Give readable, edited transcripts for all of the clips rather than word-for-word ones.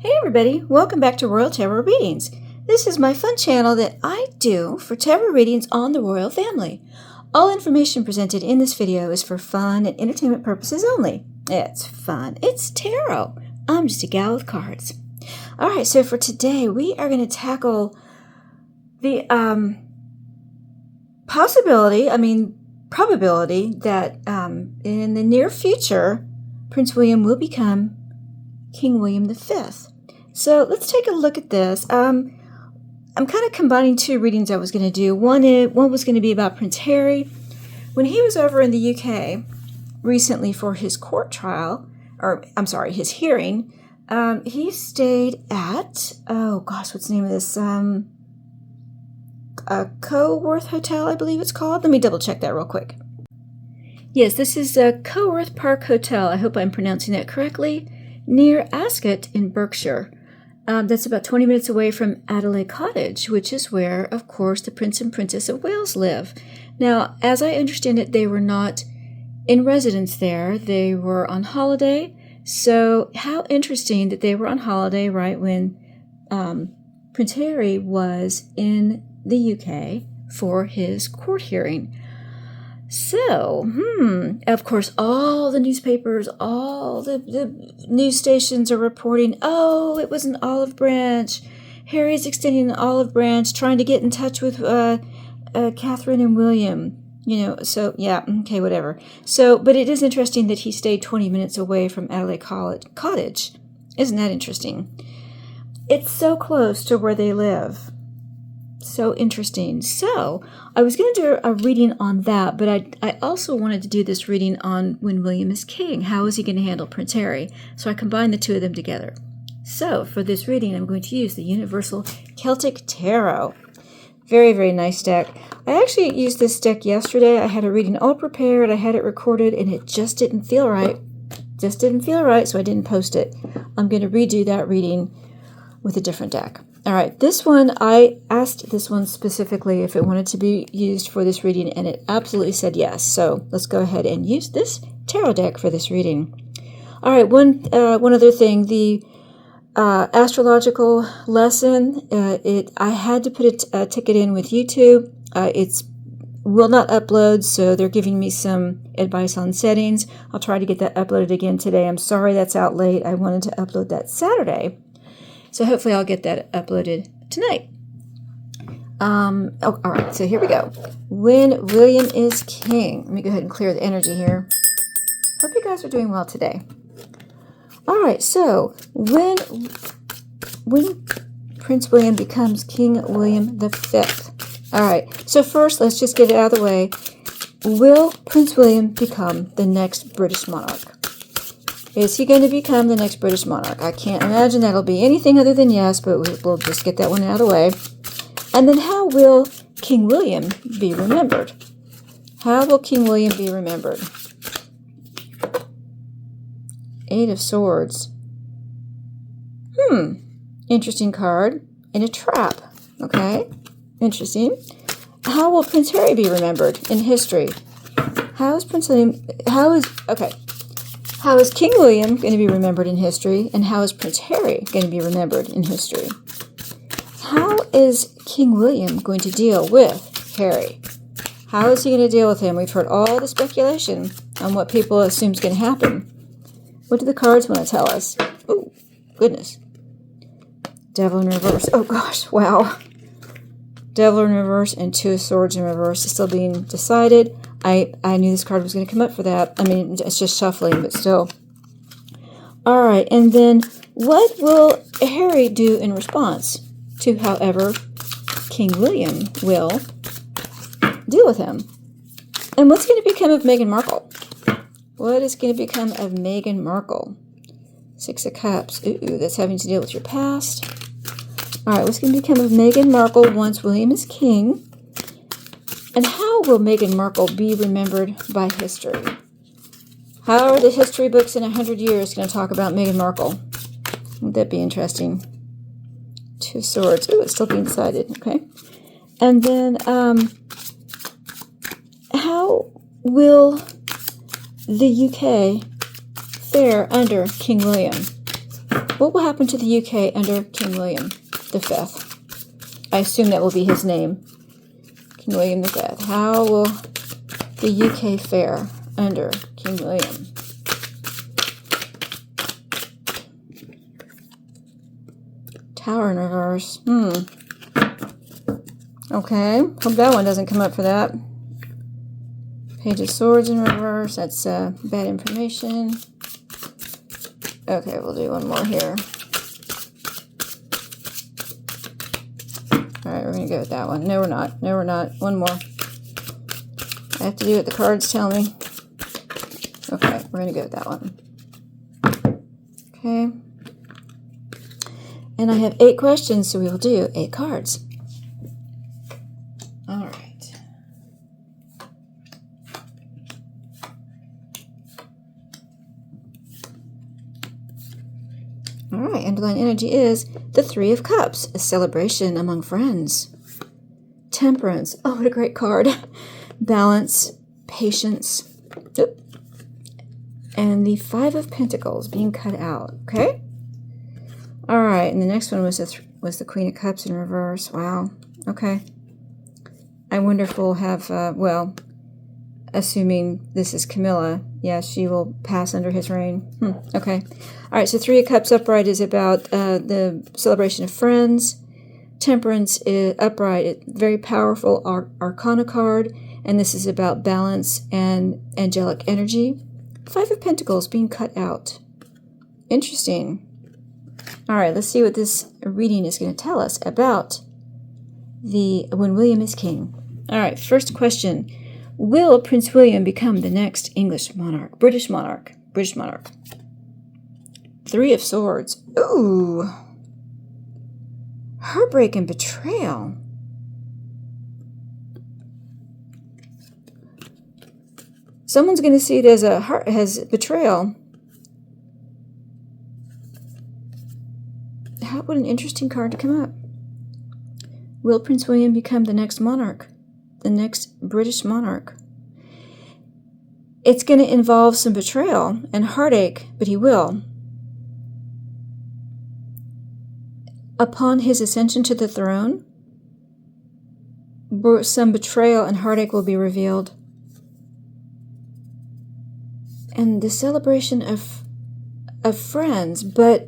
Hey everybody, welcome back to Royal Tarot Readings. This is my fun channel that I do for tarot readings on the royal family. All information presented in this video is for fun and entertainment purposes only. It's fun. It's tarot. I'm just a gal with cards. Alright, so for today we are going to tackle the probability that in the near future Prince William will become King William V. So let's take a look at this. I'm kind of combining two readings I was going to do. One was going to be about Prince Harry. When he was over in the UK recently for his court trial, his hearing, he stayed at, what's the name of this? Coworth Hotel, I believe it's called. Let me double check that real quick. Yes, this is Coworth Park Hotel. I hope I'm pronouncing that correctly. Near Ascot in Berkshire. That's about 20 minutes away from Adelaide Cottage, which is where, of course, the Prince and Princess of Wales live. Now, as I understand it, they were not in residence there. They were on holiday. So how interesting that they were on holiday right when Prince Harry was in the UK for his court hearing. So, of course, all the newspapers, all the news stations are reporting, oh, it was an olive branch. Harry's extending an olive branch, trying to get in touch with Catherine and William. So, yeah, okay, whatever. So, but it is interesting that he stayed 20 minutes away from Adelaide Cottage. Isn't that interesting? It's so close to where they live. So interesting. So I was going to do a reading on that, but I also wanted to do this reading on when William is king. How is he going to handle Prince Harry? So I combined the two of them together. So for this reading, I'm going to use the Universal Celtic Tarot. Very, very nice deck. I actually used this deck yesterday. I had a reading all prepared. I had it recorded, and it just didn't feel right. So I didn't post it. I'm going to redo that reading with a different deck. All right, this one, I asked this one specifically if it wanted to be used for this reading, and it absolutely said yes. So let's go ahead and use this tarot deck for this reading. All right, one other thing, the astrological lesson, I had to put a ticket in with YouTube. It's will not upload, so they're giving me some advice on settings. I'll try to get that uploaded again today. I'm sorry that's out late. I wanted to upload that Saturday. So hopefully I'll get that uploaded tonight. All right, so here we go. When William is king. Let me go ahead and clear the energy here. Hope you guys are doing well today. All right, so when Prince William becomes King William V. All right, so first let's just get it out of the way. Will Prince William become the next British monarch? Is he going to become the next British monarch? I can't imagine that'll be anything other than yes, but we'll just get that one out of the way. And then how will King William be remembered? How will King William be remembered? Eight of Swords. Interesting card. In a trap. Okay. Interesting. How will Prince Harry be remembered in history? How is King William going to be remembered in history, and how is Prince Harry going to be remembered in history? How is King William going to deal with Harry? How is he going to deal with him? We've heard all the speculation on what people assume is going to happen. What do the cards want to tell us? Oh, goodness. Devil in reverse. Oh, gosh, wow. Devil in reverse and Two of Swords in reverse is still being decided. I knew this card was going to come up for that. I mean, it's just shuffling, but still. All right, and then what will Harry do in response to however King William will deal with him? And what's going to become of Meghan Markle? What is going to become of Meghan Markle? Six of Cups. Ooh, that's having to deal with your past. All right, what's going to become of Meghan Markle once William is king? And how will Meghan Markle be remembered by history? How are the history books in 100 years going to talk about Meghan Markle? Would that be interesting? Two of Swords. Ooh, it's still being decided. Okay. And then how will the UK fare under King William? What will happen to the UK under King William V? I assume that will be his name. King William V. How will the UK fare under King William? Tower in reverse. Okay. Hope that one doesn't come up for that. Page of Swords in reverse. That's bad information. Okay, we'll do one more here. Alright, we're going to go with that one. No, we're not. No, we're not. One more. I have to do what the cards tell me. Okay, we're going to go with that one. Okay. And I have 8 questions, so we will do 8 cards. All right. All right, underlying energy is the 3 of Cups, a celebration among friends. Temperance. Oh, what a great card. Balance, patience. Oop. And the 5 of Pentacles being cut out. Okay? All right, and the next one was the Queen of Cups in reverse. Wow. Okay. I wonder if we'll have, well, assuming this is Camilla, yeah, she will pass under his reign. Okay. All right, so 3 of Cups upright is about the celebration of friends. Temperance is upright, very powerful arcana card, and this is about balance and angelic energy. 5 of Pentacles being cut out. Interesting. All right, let's see what this reading is going to tell us about when William is king. All right, first question. Will Prince William become the next English monarch? British monarch. British monarch. 3 of Swords. Ooh. Heartbreak and betrayal. Someone's going to see it as betrayal. What an interesting card to come up. Will Prince William become the next monarch? The next British monarch? It's going to involve some betrayal and heartache, but he will. Upon his ascension to the throne, some betrayal and heartache will be revealed. And the celebration of friends, but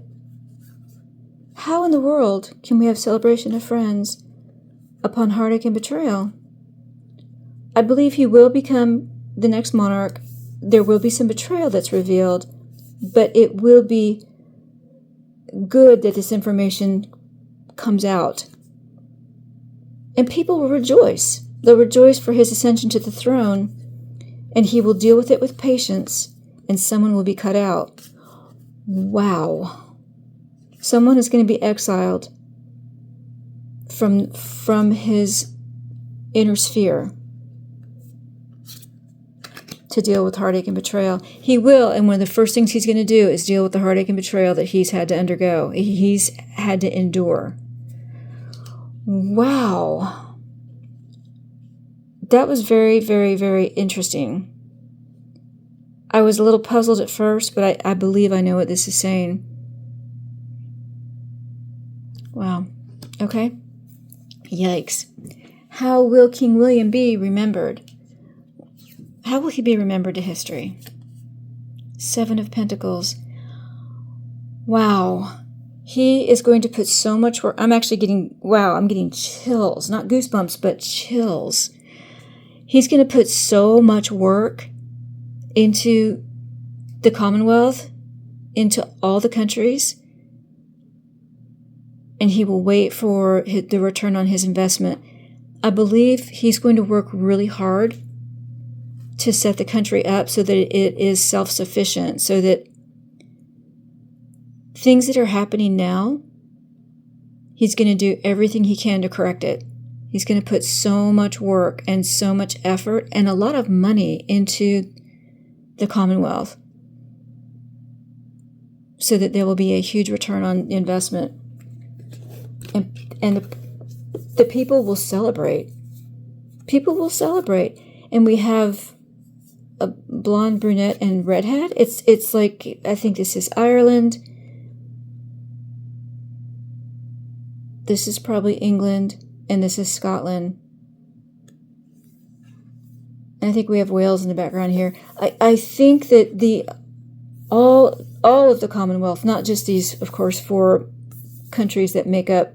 how in the world can we have celebration of friends upon heartache and betrayal? I believe he will become the next monarch. There will be some betrayal that's revealed, but it will be good that this information comes out. And people will rejoice. They'll rejoice for his ascension to the throne, and he will deal with it with patience, and someone will be cut out. Wow. Someone is going to be exiled from his inner sphere to deal with heartache and betrayal. He will, and one of the first things he's going to do is deal with the heartache and betrayal that he's had to undergo. He's had to endure. Wow. That was very, very, very interesting. I was a little puzzled at first, but I believe I know what this is saying. Wow. Okay. Yikes. How will King William be remembered? How will he be remembered to history? 7 of Pentacles. Wow. He is going to put so much work. I'm getting chills. Not goosebumps, but chills. He's going to put so much work into the Commonwealth, into all the countries, and he will wait for the return on his investment. I believe he's going to work really hard to set the country up so that it is self-sufficient, so that things that are happening now, he's going to do everything he can to correct it. He's going to put so much work and so much effort and a lot of money into the Commonwealth so that there will be a huge return on investment. And the people will celebrate. People will celebrate. And we have a blonde, brunette, and redhead. It's like, I think this is Ireland. This is probably England, and this is Scotland. And I think we have Wales in the background here. I think that all of the Commonwealth, not just these, of course, 4 countries that make up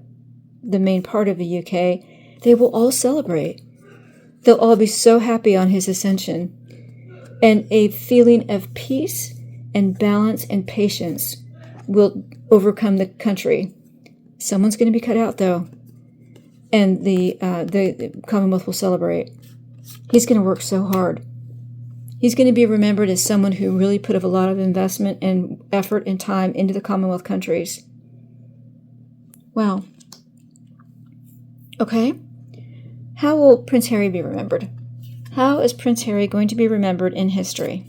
the main part of the UK, they will all celebrate. They'll all be so happy on his ascension. And a feeling of peace and balance and patience will overcome the country. Someone's going to be cut out, though, and the Commonwealth will celebrate. He's going to work so hard. He's going to be remembered as someone who really put a lot of investment and effort and time into the Commonwealth countries. Wow. Okay. How will Prince Harry be remembered? How is Prince Harry going to be remembered in history?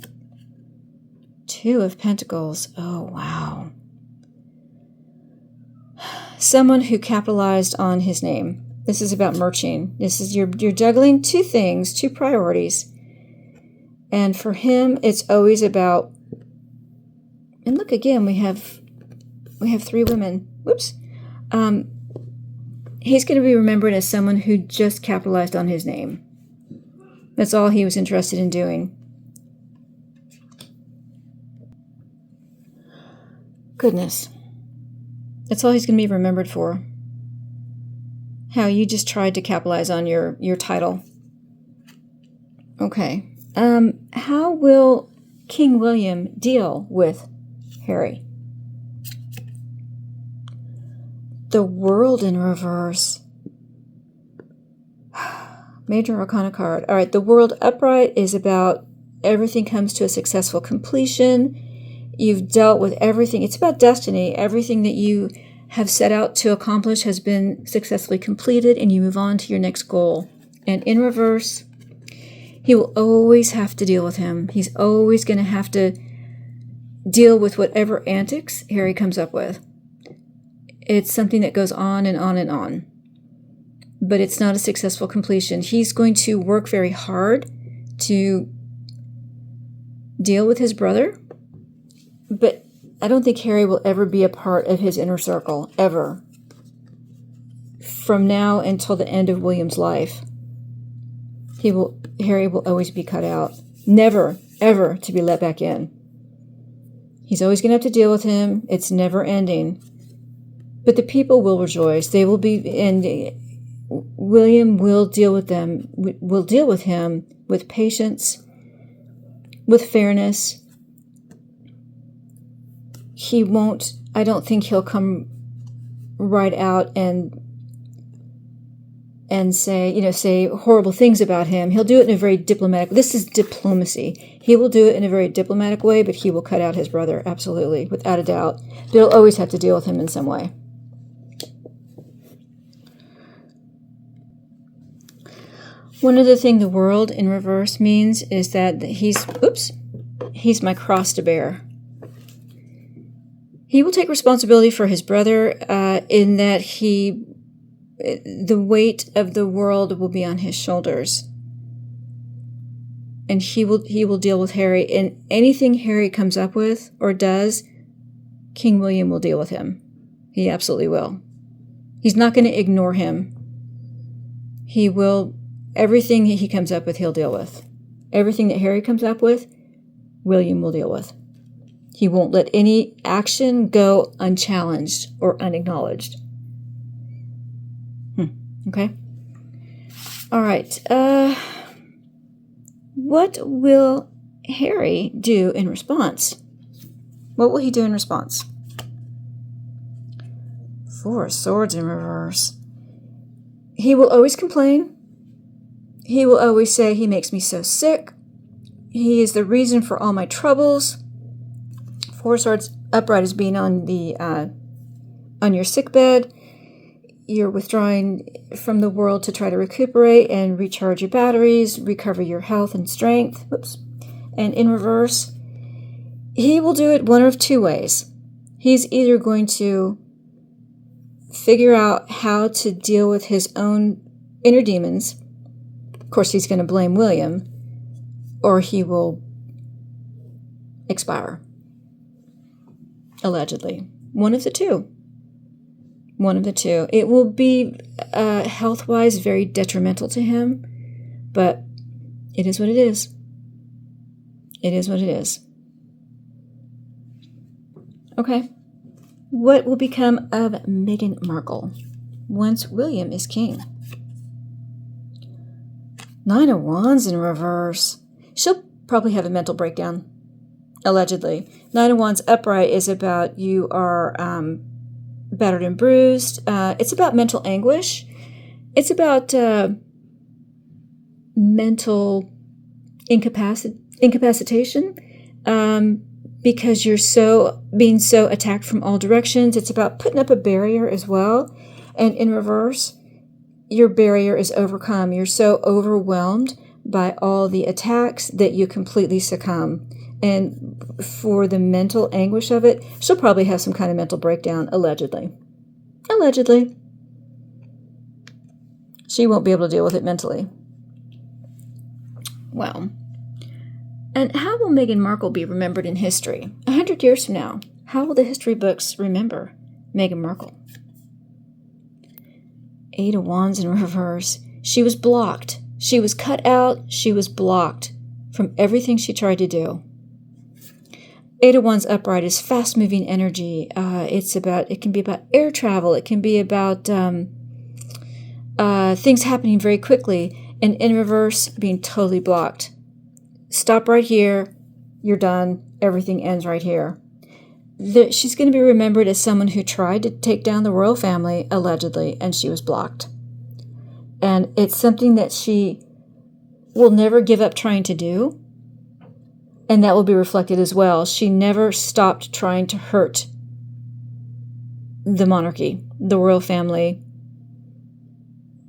2 of Pentacles. Oh, wow. Someone who capitalized on his name. This is about merging. This is you're juggling 2 things, 2 priorities. And for him, it's always about, and look again, we have 3 women. Whoops. He's going to be remembered as someone who just capitalized on his name. That's all he was interested in doing. Goodness. That's all he's going to be remembered for. How you just tried to capitalize on your title. Okay. How will King William deal with Harry? The World in reverse. Major Arcana card. All right, the World upright is about everything comes to a successful completion. You've dealt with everything. It's about destiny. Everything that you have set out to accomplish has been successfully completed, and you move on to your next goal. And in reverse, he will always have to deal with him. He's always going to have to deal with whatever antics Harry comes up with. It's something that goes on and on and on. But it's not a successful completion. He's going to work very hard to deal with his brother, but I don't think Harry will ever be a part of his inner circle, ever. From now until the end of William's life, Harry will always be cut out. Never, ever to be let back in. He's always going to have to deal with him. It's never ending. But the people will rejoice. They will be, and William will deal with them, will deal with him with patience, with fairness. He won't, I don't think he'll come right out and say horrible things about him. He'll do it in a very diplomatic, this is diplomacy. He will do it in a very diplomatic way, but he will cut out his brother, absolutely, without a doubt. But he'll always have to deal with him in some way. One other thing the World in reverse means is that he's my cross to bear. He will take responsibility for his brother in that the weight of the world will be on his shoulders. And he will deal with Harry. And anything Harry comes up with or does, King William will deal with him. He absolutely will. He's not going to ignore him. He will, everything he comes up with, he'll deal with. Everything that Harry comes up with, William will deal with. He won't let any action go unchallenged or unacknowledged. Okay? All right. What will Harry do in response? What will he do in response? 4 of Swords in reverse. He will always complain. He will always say, he makes me so sick. He is the reason for all my troubles. 4 of Swords upright is being on your sick bed. You're withdrawing from the world to try to recuperate and recharge your batteries, recover your health and strength. And in reverse, he will do it one of 2 ways. He's either going to figure out how to deal with his own inner demons. Of course, he's going to blame William, or he will expire. Allegedly. One of the 2. One of the two. It will be health-wise very detrimental to him, but it is what it is. It is what it is. Okay. What will become of Meghan Markle once William is king? 9 of Wands in reverse. She'll probably have a mental breakdown, allegedly. 9 of Wands upright is about you are battered and bruised. It's about mental anguish. It's about mental incapacitation because you're being so attacked from all directions. It's about putting up a barrier as well. And in reverse, your barrier is overcome. You're so overwhelmed by all the attacks that you completely succumb. And for the mental anguish of it, she'll probably have some kind of mental breakdown, allegedly. Allegedly. She won't be able to deal with it mentally. Well, and how will Meghan Markle be remembered in history? 100 years from now, how will the history books remember Meghan Markle? 8 of Wands in reverse. She was blocked. She was cut out. She was blocked from everything she tried to do. 8 of Wands upright is fast-moving energy. It can be about air travel. It can be about things happening very quickly. And in reverse, being totally blocked. Stop right here. You're done. Everything ends right here. She's going to be remembered as someone who tried to take down the royal family, allegedly, and she was blocked. And it's something that she will never give up trying to do. And that will be reflected as well. She never stopped trying to hurt the monarchy, the royal family,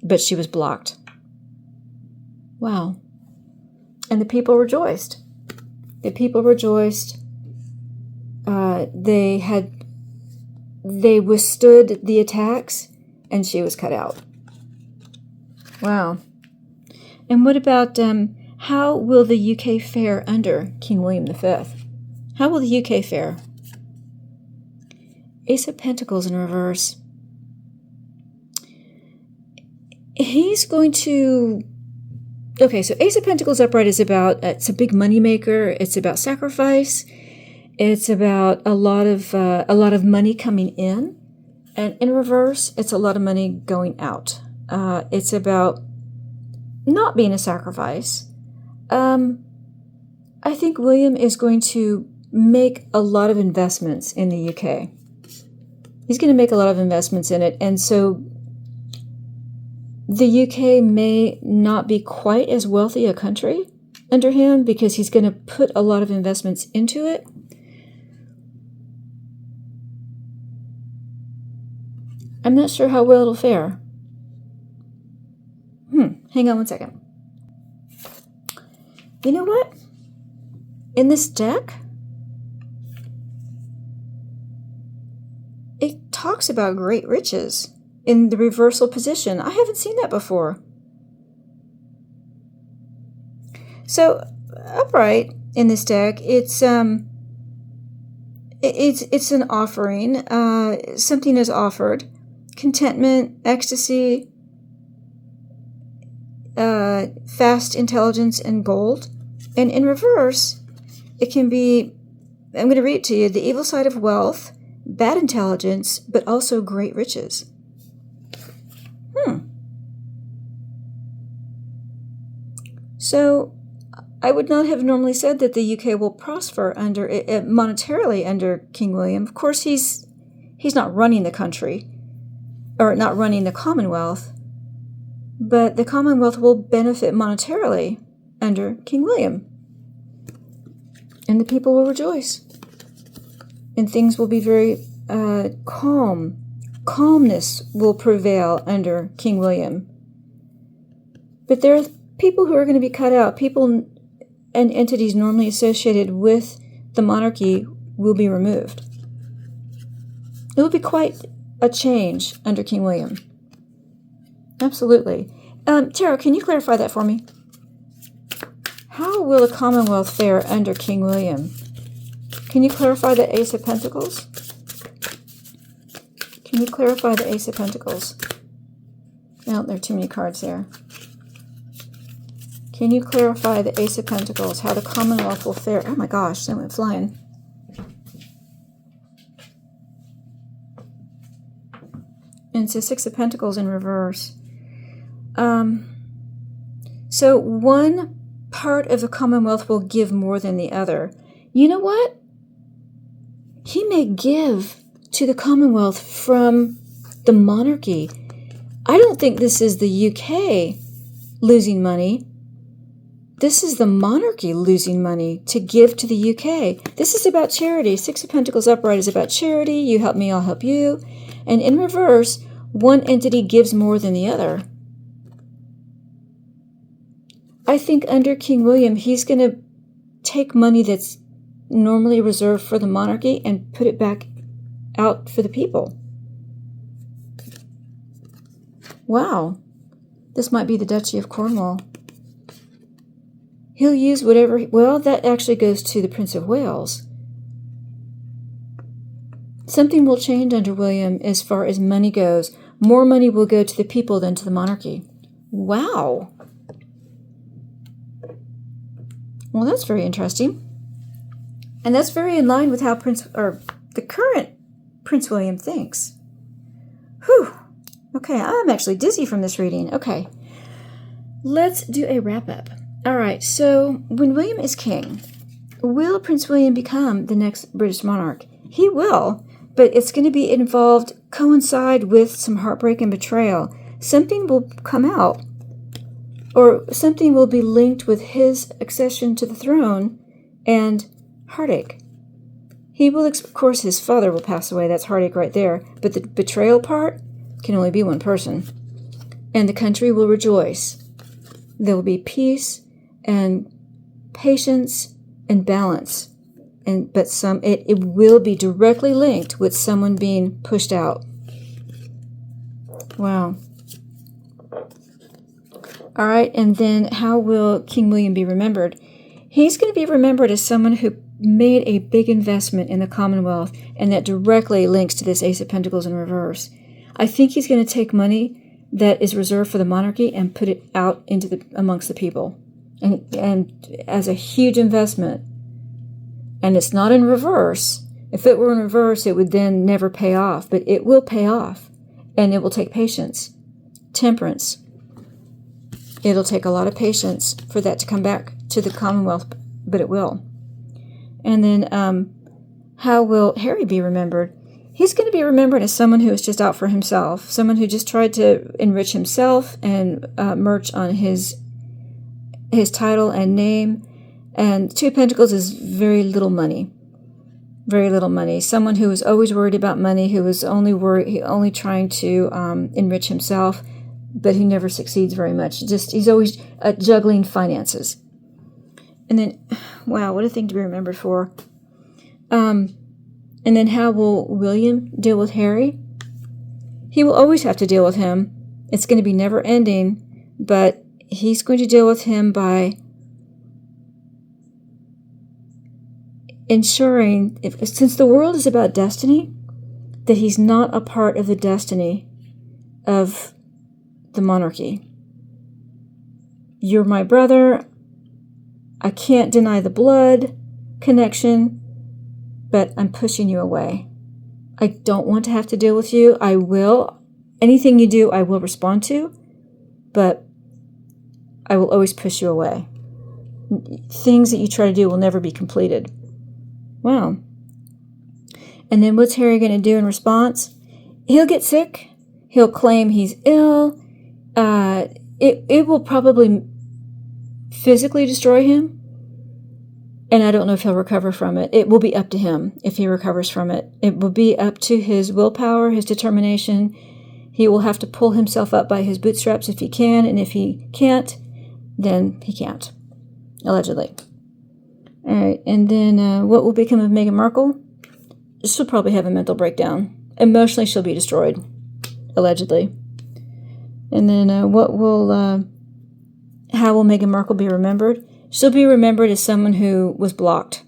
but she was blocked. Wow. And the people rejoiced. The people rejoiced. They withstood the attacks, and she was cut out. Wow. And what about how will the UK fare under King William V? How will the UK fare? Ace of Pentacles in reverse. He's going to... Okay, so Ace of Pentacles upright is about, it's a big money maker. It's about sacrifice. It's about a lot of money coming in. And in reverse, it's a lot of money going out. It's about not being a sacrifice. I think William is going to make a lot of investments in the UK. He's going to make a lot of investments in it. And so the UK may not be quite as wealthy a country under him because he's going to put a lot of investments into it. I'm not sure how well it'll fare. Hang on one second. You know what? In this deck, it talks about great riches in the reversal position. I haven't seen that before. So upright in this deck, it's an offering. Something is offered. Contentment, ecstasy, fast intelligence, and gold. And in reverse, it can be, I'm going to read it to you, the evil side of wealth, bad intelligence, but also great riches. So I would not have normally said that the UK will prosper under monetarily under King William. Of course, he's not running the country, or not running the Commonwealth, but the Commonwealth will benefit monetarily under King William. And the people will rejoice. And things will be very calm. Calmness will prevail under King William. But there are people who are going to be cut out. People and entities normally associated with the monarchy will be removed. It will be quite a change under King William. Absolutely. Tara, can you clarify that for me? How will the Commonwealth fare under King William? Can you clarify the Ace of Pentacles? Can Can you clarify the Ace of Pentacles? No, there are too many cards there. Can you clarify the Ace of Pentacles, how the Commonwealth will fare? Oh my gosh, that went flying. And it's a Six of Pentacles in reverse. So one part of the Commonwealth will give more than the other. You know what? He may give to the Commonwealth from the monarchy. I don't think this is the UK losing money. This is the monarchy losing money to give to the UK. This is about charity. Six of Pentacles upright is about charity. You help me, I'll help you. And in reverse, one entity gives more than the other. I think under King William, he's going to take money that's normally reserved for the monarchy and put it back out for the people. Wow. This might be the Duchy of Cornwall. He'll use whatever... Well, that actually goes to the Prince of Wales. Something will change under William as far as money goes. More money will go to the people than to the monarchy. Wow. Well, that's very interesting. And that's very in line with how the current Prince William thinks. Whew. Okay, I'm actually dizzy from this reading. Okay. Let's do a wrap-up. All right, so when William is king, will Prince William become the next British monarch? He will, but it's going to be coincide with some heartbreak and betrayal. Something will come out, or something will be linked with his accession to the throne and heartache. He will, of course, his father will pass away. That's heartache right there. But the betrayal part can only be one person. And the country will rejoice. There will be peace and patience and balance. But it will be directly linked with someone being pushed out. Wow. All right, and then how will King William be remembered? He's going to be remembered as someone who made a big investment in the Commonwealth, and that directly links to this Ace of Pentacles in reverse. I think he's going to take money that is reserved for the monarchy and put it out into amongst the people, and as a huge investment. And it's not in reverse. If it were in reverse, it would then never pay off, but it will pay off, and it will take patience, temperance. It'll take a lot of patience for that to come back to the Commonwealth, but it will. And then how will Harry be remembered? He's going to be remembered as someone who is just out for himself, someone who just tried to enrich himself and merch on his title and name. And Two of Pentacles is very little money. Very little money. Someone who was always worried about money, who was only trying to enrich himself, but he never succeeds very much. He's always juggling finances. And then, wow, what a thing to be remembered for. And then how will William deal with Harry? He will always have to deal with him. It's going to be never ending, but he's going to deal with him by ensuring, since the world is about destiny, that he's not a part of the destiny of the monarchy. You're my brother. I can't deny the blood connection, but I'm pushing you away. I don't want to have to deal with you. I will. Anything you do, I will respond to, but I will always push you away. Things that you try to do will never be completed. Wow. And then what's Harry going to do in response? He'll get sick. He'll claim he's ill. It will probably physically destroy him. And I don't know if he'll recover from it. It will be up to him if he recovers from it. It will be up to his willpower, his determination. He will have to pull himself up by his bootstraps if he can. And if he can't, then he can't. Allegedly. All right. And then what will become of Meghan Markle? She'll probably have a mental breakdown. Emotionally, she'll be destroyed. Allegedly. And then how will Meghan Markle be remembered? She'll be remembered as someone who was blocked.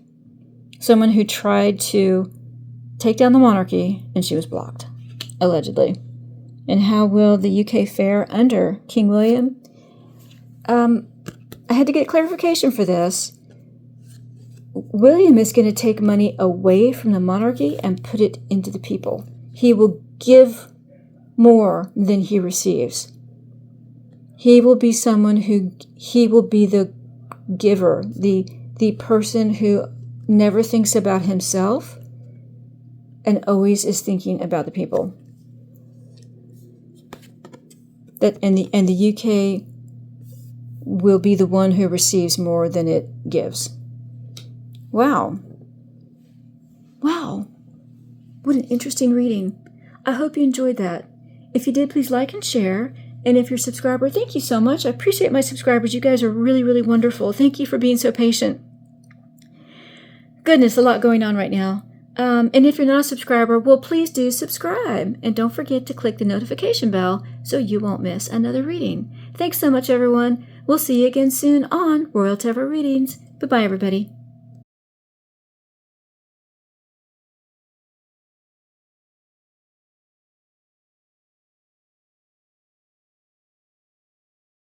Someone who tried to take down the monarchy, and she was blocked. allegedly. And how will the UK fare under King William? I had to get clarification for this. William is going to take money away from the monarchy and put it into the people. He will give more than he receives. He will be someone he will be the giver, the person who never thinks about himself and always is thinking about the people. And the UK will be the one who receives more than it gives. Wow. Wow. What an interesting reading. I hope you enjoyed that. If you did, please like and share. And if you're a subscriber, thank you so much. I appreciate my subscribers. You guys are really, really wonderful. Thank you for being so patient. Goodness, a lot going on right now. And if you're not a subscriber, well, please do subscribe. And don't forget to click the notification bell so you won't miss another reading. Thanks so much, everyone. We'll see you again soon on Royal Tarot Readings. Bye-bye, everybody.